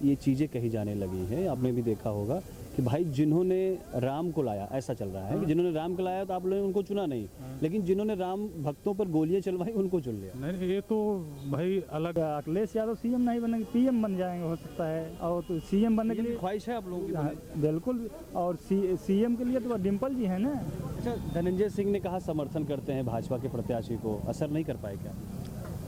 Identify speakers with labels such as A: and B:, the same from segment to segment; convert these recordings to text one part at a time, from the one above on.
A: ये चीज़ें कही जाने लगी हैं। आपने भी देखा होगा कि भाई जिन्होंने राम को लाया, ऐसा चल रहा है कि जिन्होंने राम को लाया तो आप लोगों ने उनको चुना नहीं, लेकिन जिन्होंने राम भक्तों पर गोलियां चलवाई उनको चुन लिया।
B: नहीं, ये तो भाई अलग।
C: अखिलेश यादव सीएम नहीं बनेंगे, पीएम बन जाएंगे हो सकता है। और तो सीएम बनने के लिए
A: ख्वाहिश है आप लोगों की?
C: हाँ, बिल्कुल। और सीएम के लिए तो डिम्पल जी है ना।
A: अच्छा, धनंजय सिंह ने कहा समर्थन करते हैं भाजपा के प्रत्याशी को, असर नहीं कर पाए क्या?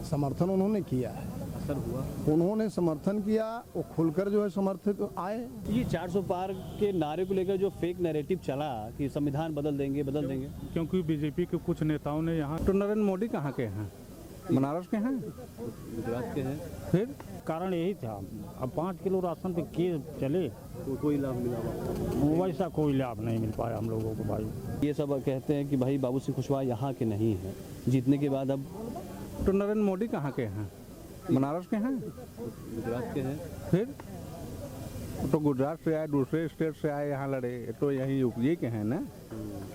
D: समर्थन उन्होंने किया है,
A: असर हुआ।
D: उन्होंने समर्थन किया, वो खुलकर जो है समर्थित आए।
A: ये 400 पार के नारे को लेकर जो फेक नैरेटिव चला कि संविधान बदल देंगे
B: क्योंकि बीजेपी के कुछ नेताओं ने यहाँ तो नरेंद्र मोदी कहाँ के हैं, बनारस के हैं,
A: गुजरात के हैं,
B: फिर कारण यही था। अब 5 किलो राशन पे के चले
A: तो कोई लाभ मिला?
B: वैसा कोई लाभ नहीं मिल पाया हम लोगों को भाई।
A: ये सब कहते हैं कि भाई बाबू सिंह कुशवाहा यहाँ के नहीं हैं, जीतने के बाद अब
B: तो नरेंद्र मोदी कहाँ के हैं, बनारस के हैं,
A: गुजरात के हैं,
B: फिर तो गुजरात से आए, दूसरे स्टेट से आए, यहाँ लड़े, तो यहीं यूपी के हैं ना।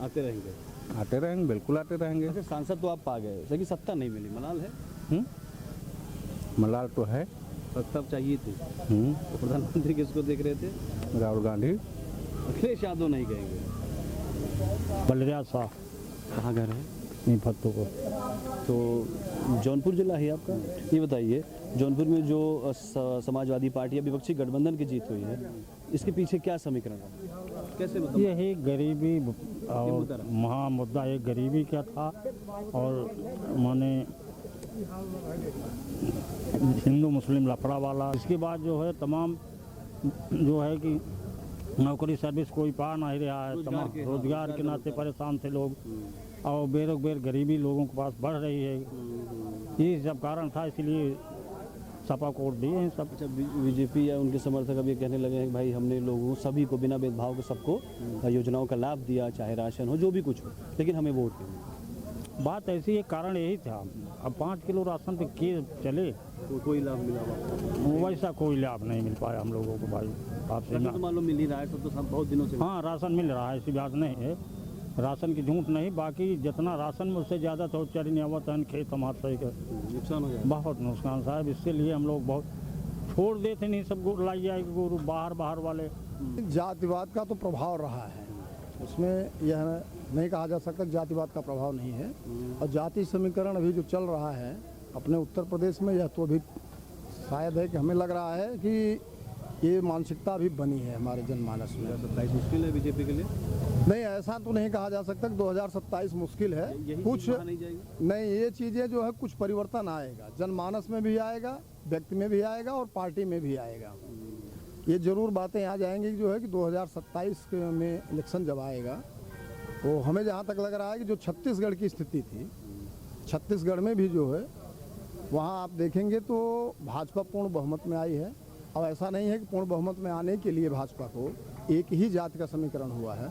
A: आते रहेंगे,
B: आते रहेंगे, बिल्कुल आते रहेंगे।
A: अच्छा, सांसद तो आप पा गए, लेकिन सत्ता नहीं मिली। मलाल है?
B: मलाल तो है,
A: सत्ता चाहिए थी। तो प्रधानमंत्री किसको देख रहे थे?
B: राहुल गांधी।
A: अखिलेश यादव नहीं कहेंगे।
C: बलराज शाह
A: कहाँ घर है?
C: नहीं फत्तों को।
A: तो जौनपुर जिला है आपका। ये बताइए, जौनपुर में जो समाजवादी पार्टी या विपक्षी गठबंधन की जीत हुई है, इसके पीछे क्या समीकरण है? कैसे मतलब?
C: यही गरीबी और महा मुद्दा एक गरीबी का था, और माने हिंदू मुस्लिम लफड़ा वाला। इसके बाद जो है तमाम जो है कि नौकरी सर्विस कोई पा नहीं रहा है, तमाम रोजगार के नाते परेशान थे लोग, और बेरोजगार गरीबी लोगों के पास बढ़ रही है। ये सब कारण था, इसलिए सपा को वोट दिए हैं सब।
A: अच्छा, बीजेपी या उनके समर्थक अब ये कहने लगे हैं कि भाई हमने लोगों सभी को बिना भेदभाव के सबको योजनाओं का लाभ दिया, चाहे राशन हो, जो भी कुछ हो, लेकिन हमें वोट देंगे।
C: बात ऐसी है, कारण यही था। अब 5 किलो राशन पे के चले
A: तो कोई लाभ मिला?
C: वैसा कोई लाभ नहीं मिल पाया हम लोगों को भाई। आपसे
A: तो मालूम मिल ही रहा है, सब तो सब बहुत दिनों से।
C: हाँ, राशन मिल रहा है, ऐसी बात नहीं है, राशन की झूठ नहीं। बाकी जितना राशन में उससे ज़्यादा तो चरी नियावत है, खेत टमाटर का
A: नुकसान हो जाए,
C: बहुत नुकसान साहब। इसके लिए हम लोग बहुत छोड़ देते नहीं, सब लाई जाए गुरु बाहर वाले।
D: जातिवाद का तो प्रभाव रहा है, उसमें यह नहीं कहा जा सकता जातिवाद का प्रभाव नहीं है। और जाति समीकरण अभी जो चल रहा है अपने उत्तर प्रदेश में, यह तो अभी शायद है कि हमें लग रहा है कि ये मानसिकता अभी बनी है हमारे जनमानस में।
A: 27 मुश्किल है बीजेपी के लिए?
D: नहीं, ऐसा तो नहीं कहा जा सकता कि 2027 मुश्किल है। कुछ नहीं, ये चीज़ें जो है कुछ परिवर्तन आएगा, जनमानस में भी आएगा, व्यक्ति में भी आएगा और पार्टी में भी आएगा। ये जरूर बातें आ जाएंगी जो है कि 2027 में इलेक्शन जब आएगा, तो हमें जहाँ तक लग रहा है कि जो छत्तीसगढ़ की स्थिति थी, छत्तीसगढ़ में भी जो है वहाँ आप देखेंगे तो भाजपा पूर्ण बहुमत में आई है। अब ऐसा नहीं है कि पूर्ण बहुमत में आने के लिए भाजपा को एक ही जाति का समीकरण हुआ है,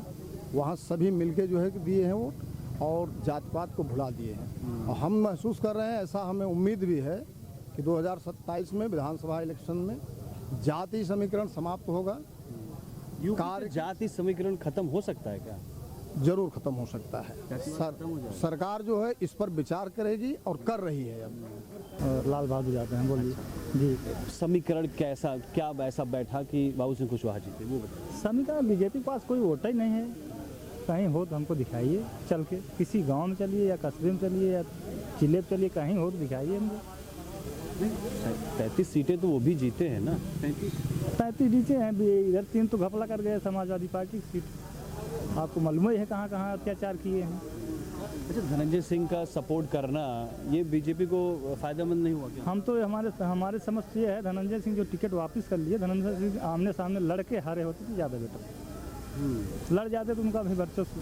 D: वहाँ सभी मिलके जो है कि दिए हैं वोट और जातिवाद को भुला दिए हैं। और हम महसूस कर रहे हैं, ऐसा हमें उम्मीद भी है कि 2027 में विधानसभा इलेक्शन में जाति समीकरण समाप्त होगा।
A: जाति समीकरण खत्म हो सकता है क्या?
D: जरूर खत्म हो सकता है। सरकार जो है इस पर विचार करेगी और कर रही है। अब
C: लाल बहादुर जाते हैं, बोलिए जी।
A: समीकरण कैसा, क्या ऐसा बैठा कि बाबू सिंह कुशवाहा जीते, वो बताइए।
C: समीकरण बीजेपी के पास कोई वोट ही नहीं है। कहीं हो तो हमको दिखाइए, चल के किसी गांव में चलिए या कस्बे में चलिए या जिले में चलिए, कहीं हो तो दिखाइए हमको।
A: 33 सीटें तो वो भी जीते हैं ना?
C: 35 जीते हैं, इधर 3 तो घपला कर गए समाजवादी पार्टी की सीट। आपको मालूम ही है कहाँ कहाँ अत्याचार किए हैं।
A: अच्छा, धनंजय सिंह का सपोर्ट करना ये बीजेपी को फायदेमंद नहीं हुआ क्या?
C: हम तो हमारे समझ से है, धनंजय सिंह जो टिकट वापस कर लिए, धनंजय सिंह आमने सामने लड़के हारे होते तो ज़्यादा बेटर। लड़ जाते तो उनका भी वर्चस्व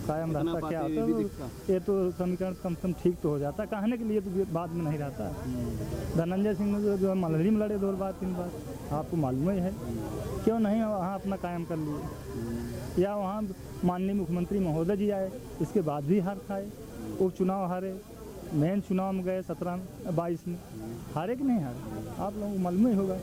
C: कायम रहता। क्या होता ये तो समीकरण कम से कम ठीक तो हो जाता, कहने के लिए तो बाद में नहीं रहता। धनंजय सिंह ने जो मलहरी में लड़े 2 बार 3 बार, आपको मालूम ही है, क्यों नहीं वहाँ अपना कायम कर लिए। या वहाँ माननीय मुख्यमंत्री महोदय जी आए, इसके बाद भी हार खाए, उपचुनाव हारे, मेन चुनाव में गए 17-22 में, हारे कि नहीं हारे, आप लोगों को मालूम ही होगा।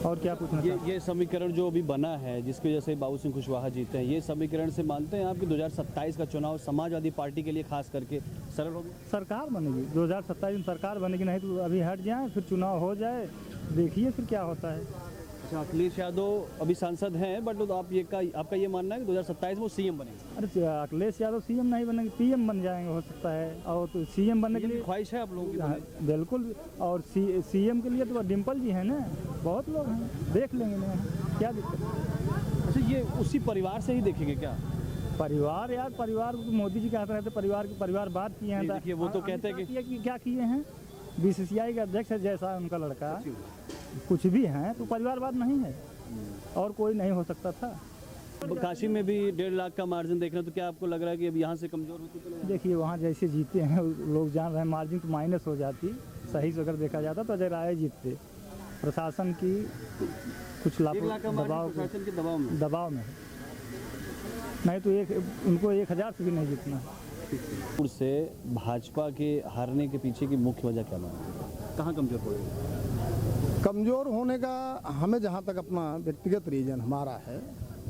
C: और क्या पूछना?
A: ये समीकरण जो अभी बना है जिसकी वजह से बाबू सिंह कुशवाहा जीते हैं, ये समीकरण से मानते हैं आप कि 2027 का चुनाव समाजवादी पार्टी के लिए खास करके सरल होगा?
C: सरकार बनेगी 2027 में, सरकार बनेगी, नहीं तो अभी हट जाए, फिर चुनाव हो जाए, देखिए फिर क्या होता है।
A: अच्छा, अखिलेश यादव अभी सांसद हैं, बट आपका ये मानना है कि 2027 में वो सीएम बनेंगे?
C: अरे अखिलेश यादव सीएम नहीं बनेंगे, पीएम बन जाएंगे हो सकता है। और तो सीएम बनने के लिए
A: ख्वाहिश है आप लोगों की?
C: हाँ, बिल्कुल। और सीएम के लिए तो डिम्पल जी हैं ना, बहुत लोग हैं, देख लेंगे ना, क्या दिक्कत है।
A: अच्छा, ये उसी परिवार से ही देखेंगे क्या?
C: परिवार यार, परिवार मोदी जी कहते रहते परिवार बात किए हैं।
A: देखिए, वो तो कहते हैं
C: कि क्या किए हैं, बीसीसीआई का अध्यक्ष है जैसा उनका लड़का, कुछ भी हैं तो परिवारवाद नहीं है, और कोई नहीं हो सकता था।
A: काशी में भी 1.5 लाख का मार्जिन देख रहे हैं, तो क्या आपको लग रहा है कि अब यहाँ से कमजोर होते चले जाएंगे?
C: देखिए, वहाँ जैसे जीते हैं लोग जान रहे हैं, मार्जिन तो माइनस हो जाती, सही से अगर देखा जाता तो अजय राय जीतते। प्रशासन की कुछ
A: 1 लाख का मार्जिन प्रशासन के
C: दबाव में है। नहीं तो उनको 1000 से भी नहीं जीतना।
A: से भाजपा के हारने के पीछे की मुख्य वजह क्या मानते? कहाँ कमजोर पड़ेगी?
D: कमज़ोर होने का हमें जहाँ तक अपना व्यक्तिगत रीज़न हमारा है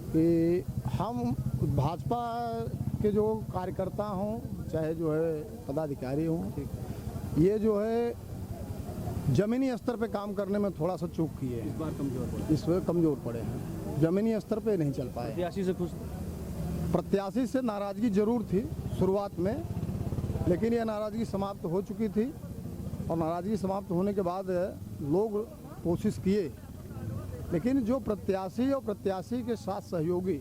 D: कि हम भाजपा के जो कार्यकर्ता हों, चाहे जो है पदाधिकारी हों, ये जो है ज़मीनी स्तर पे काम करने में थोड़ा सा चूक किए हैं। इस बार कमज़ोर पड़े हैं, ज़मीनी स्तर पे नहीं चल पाए।
A: प्रत्याशी से खुश?
D: प्रत्याशी से नाराज़गी जरूर थी शुरुआत में, लेकिन ये नाराज़गी समाप्त हो चुकी थी, और नाराज़गी समाप्त होने के बाद लोग कोशिश किए, लेकिन जो प्रत्याशी और प्रत्याशी के साथ सहयोगी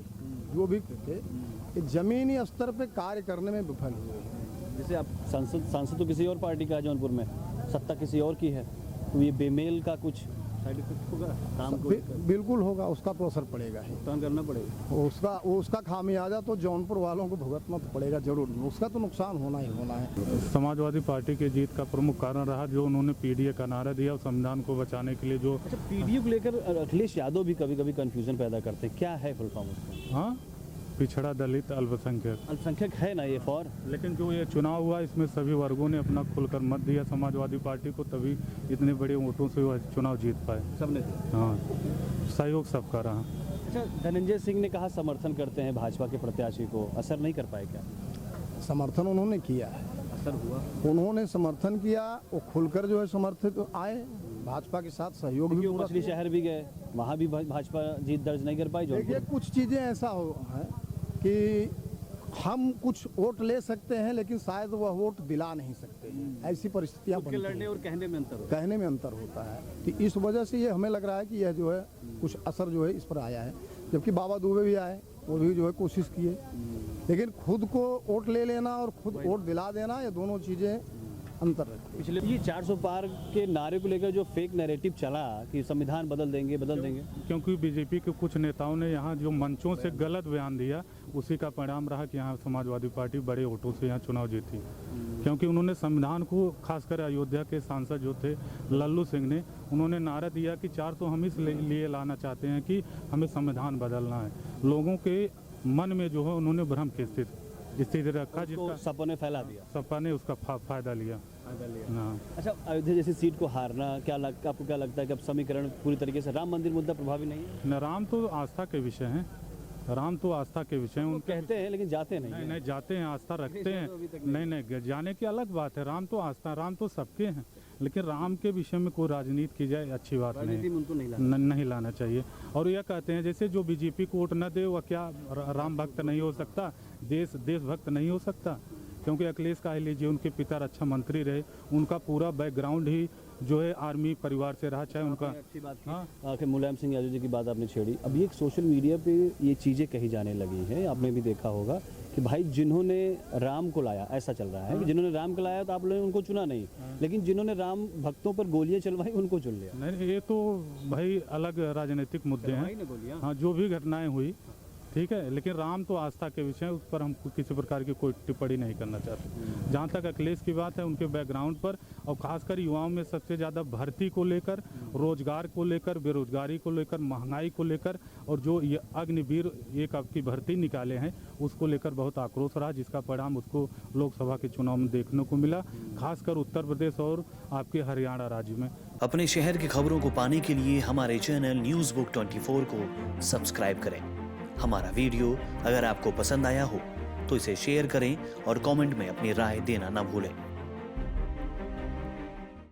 D: जो भी थे, ज़मीनी स्तर पे कार्य करने में विफल हुए।
A: जैसे आप सांसद तो किसी और पार्टी का है जौनपुर में, सत्ता किसी और की है, तो ये बेमेल का कुछ साइड इफेक्ट होगा काम को?
D: बिल्कुल होगा, उसका तो असर पड़ेगा ही,
A: काम करना पड़ेगा।
D: उसका खामियाजा तो जौनपुर वालों को भुगतना तो पड़ेगा जरूर, उसका तो नुकसान होना ही होना है।
E: समाजवादी पार्टी की जीत का प्रमुख कारण रहा जो उन्होंने पीडीए का नारा दिया और संविधान को बचाने के लिए। जो
A: अच्छा, पीडीए को लेकर अखिलेश यादव भी कभी कभी कंफ्यूजन पैदा करते हैं, क्या है फुल फॉर्म उसका?
E: हाँ, पिछड़ा दलित
A: अल्पसंख्यक है ना ये फॉर।
E: लेकिन जो ये चुनाव हुआ इसमें सभी वर्गों ने अपना खुलकर मत दिया समाजवादी पार्टी को, तभी इतने बड़े वोटों से वह चुनाव जीत पाए।
A: सबने?
E: हाँ, सहयोग सबका रहा।
A: अच्छा, धनंजय सिंह ने कहा समर्थन करते हैं भाजपा के प्रत्याशी को, असर नहीं कर पाए क्या?
D: समर्थन उन्होंने किया है,
A: असर हुआ,
D: उन्होंने समर्थन किया, वो खुलकर जो है समर्थित आए, भाजपा के साथ सहयोग भी पूरा।
A: मछली शहर भी गए, वहाँ भी भाजपा जीत दर्ज नहीं कर पाई।
D: देखिए, कुछ चीज़ें ऐसा है कि हम कुछ वोट ले सकते हैं, लेकिन शायद वह वोट दिला नहीं सकते हैं, ऐसी परिस्थितियाँ बनती हैं।
A: लड़ने और कहने में अंतर
D: होता है, तो इस वजह से ये हमें लग रहा है कि यह जो है कुछ असर जो है इस पर आया है। जबकि बाबा दुबे भी आए, वो भी जो है कोशिश किए, लेकिन खुद को वोट ले लेना और खुद वोट दिला देना, ये दोनों चीज़ें अंतर रखती है।
A: पिछले ये 400 पार के नारे को लेकर जो फेक नैरेटिव चला कि संविधान बदल देंगे,
E: क्योंकि बीजेपी के कुछ नेताओं ने यहाँ जो मंचों से गलत बयान दिया, उसी का परिणाम रहा कि यहाँ समाजवादी पार्टी बड़े वोटों से यहाँ चुनाव जीती। क्योंकि उन्होंने संविधान को, खासकर अयोध्या के सांसद जो थे लल्लू सिंह ने, उन्होंने नारा दिया कि 4 तो हम इसलिए लाना चाहते हैं कि हमें संविधान बदलना है। लोगों के मन में जो है उन्होंने भ्रम की स्थिति रखा, जिसका
A: सपा ने फैला दिया,
E: सपा ने उसका फायदा लिया। हाँ।
A: अच्छा, अयोध्या जैसी सीट को हारना आपको क्या लगता है कि अब समीकरण पूरी तरीके से राम मंदिर मुद्दा प्रभावी नहीं है?
E: न, राम तो आस्था के विषय हैं, राम तो आस्था के विषय हैं।
A: कहते हैं लेकिन जाते नहीं।
E: नहीं जाते हैं, आस्था रखते हैं। नहीं, जाने की अलग बात है। राम तो आस्था, राम तो सबके हैं, लेकिन राम के विषय में कोई राजनीति की जाए अच्छी बात नहीं लाना चाहिए। और यह कहते हैं जैसे जो बीजेपी को वोट न दे वह क्या राम भक्त नहीं हो सकता, देशभक्त नहीं हो सकता? क्योंकि अखिलेश का ही लीजिए, उनके पिता रक्षा मंत्री रहे, उनका पूरा बैकग्राउंड ही जो है आर्मी परिवार से रहा, चाहे उनका।
A: अच्छी बात की। हाँ, मुलायम सिंह यादव जी की बात आपने छेड़ी। अब ये सोशल मीडिया पे ये चीज़ें कही जाने लगी हैं, आपने भी देखा होगा कि भाई जिन्होंने राम को लाया, ऐसा चल रहा है कि जिन्होंने राम को लाया तो आप लोगों ने उनको चुना नहीं, लेकिन जिन्होंने राम भक्तों पर गोलियां चलवाई उनको चुन लिया।
E: नहीं, ये तो भाई अलग राजनीतिक मुद्दे हैं। हाँ, जो भी घटनाएं हुई ठीक है, लेकिन राम तो आस्था के विषय, उस पर हम किसी प्रकार की कोई टिप्पणी नहीं करना चाहते। जहाँ तक अखिलेश की बात है, उनके बैकग्राउंड पर और खासकर युवाओं में सबसे ज़्यादा भर्ती को लेकर, रोजगार को लेकर, बेरोजगारी को लेकर, महंगाई को लेकर, और जो ये अग्निवीर एक आपकी भर्ती निकाले हैं उसको लेकर बहुत आक्रोश रहा, जिसका परिणाम उसको लोकसभा के चुनाव में देखने को मिला, खासकर उत्तर प्रदेश और आपके हरियाणा राज्य में।
F: अपने शहर की खबरों को पाने के लिए हमारे चैनल न्यूज़ बुक 24 को सब्सक्राइब करें। हमारा वीडियो अगर आपको पसंद आया हो तो इसे शेयर करें और कमेंट में अपनी राय देना ना भूलें।